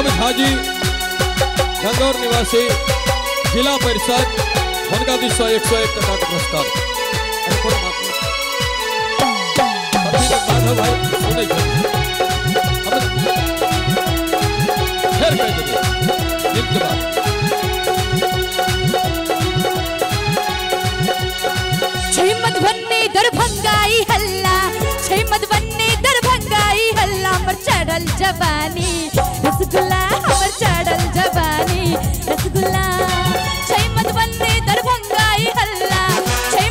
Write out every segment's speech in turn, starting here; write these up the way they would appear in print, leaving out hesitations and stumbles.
अहमद हाजी गंगौर निवासी जिला परिषद उनका 101 टका का पुरस्कार। माधव भाई सुने फिर कह देंगे गीत के बाद। मधुबनी दरभंगाई हल्ला, मधुबनी दरभंगाई हल्ला, हमर चढ़ल जवानी रसगुल्ला, हमर चढ़ल जवानी रसगुल्ला। मधुबनी दरभंगाई हल्ला,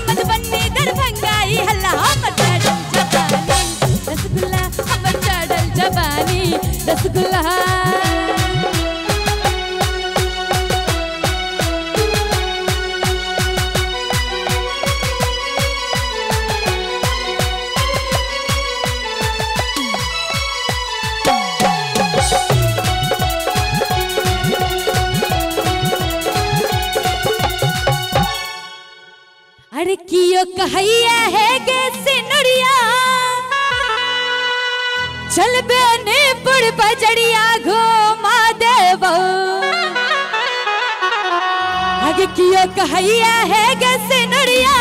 मधुबनी दरभंगाई हल्ला, हमर चढ़ल जवानी रसगुल्ला, हमर चढ़ल जवानी रसगुल्ला। अरे कियो कहैया है गे सिनुरिया, चल बेने पुर बजरिया घुमा देबो। आगे कियो कहैया है गे सिनुरिया,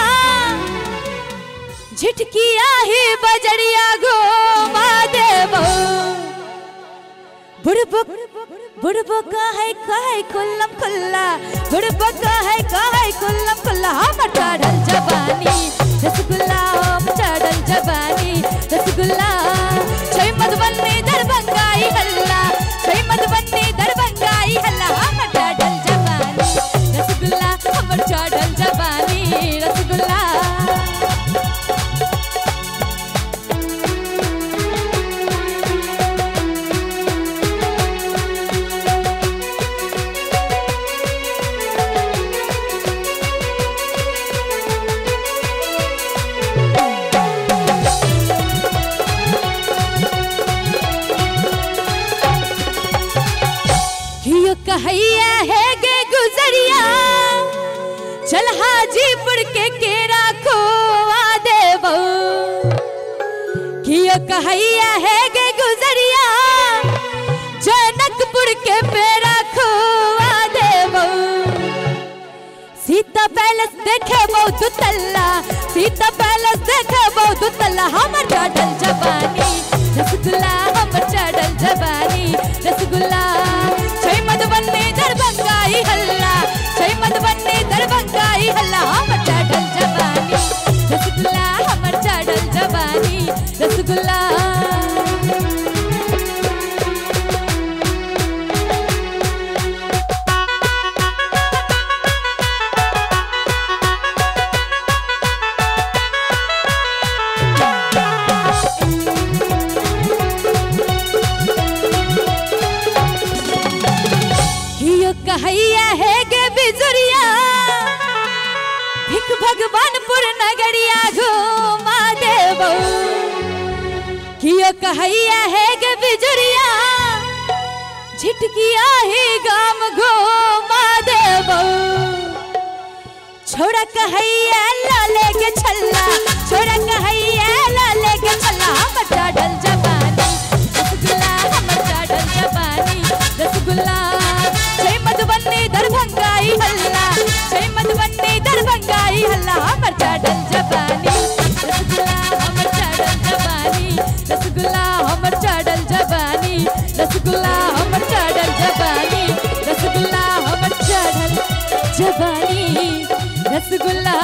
झिटकिया ही बजरिया घुमा देबो। बुढ़बो कहे कुल्लम कुल्ला, बुढ़बो कहे कुल्लम कुल्ला, हमर चढ़ल जवानी रसगुल्ला, हम चढ़ल जवानी रसगुल्ला। मधुबनी दरभंगाई हल्ला, मधुबनी दरभंगाई हल्ला, हमर चढ़ल जवानी रसगुल्ला, हमर चढ़ल जवानी रसगुल्ला। कहैया है गे गुजरिया, चल हाजीपुर के केरा खोआ देबो। कियो कहैया है गे गुजरिया, जनकपुर के पेरा खोआ देबो। सीता पैलेस देखे बहुत तल्ला, सीता पैलेस देखे बहुत तल्ला, हमर चढ़ल जवानी रसगुल्ला, हमर चढ़ल जवानी रसगुल्ला। मधुबनी दरभंगाई हल्ला, मधुबनी दरभंगाई हल्ला, हमर चढ़ल जवानी रसगुल्ला, हमर चढ़ल जवानी रसगुल्ला। कहैया है गे बिजुरिया, भिख भगवानपुर नगरिया घुमा देबो। कियो कहैया है गे बिजुरिया, झिटकिया ही गाम घुमा देबो। छोरा कहैया लाले के छल्ला, छोरा कहैया लाले के छल्ला, हमर चढ़ल जवानी रसगुल्ला, हमर चढ़ल जवानी रसगुल्ला। मधुबनी दरभंगाई हल्ला, मधुबनी दरभंगाई हल्ला, हमर चढ़ल जवानी रसगुल्ला, हमर चढ़ल जवानी रसगुल्ला, हमर चढ़ल जवानी रसगुल्ला, हमर चढ़ल जवानी रसगुल्ला, हमर चढ़ल जवानी रसगुल्ला।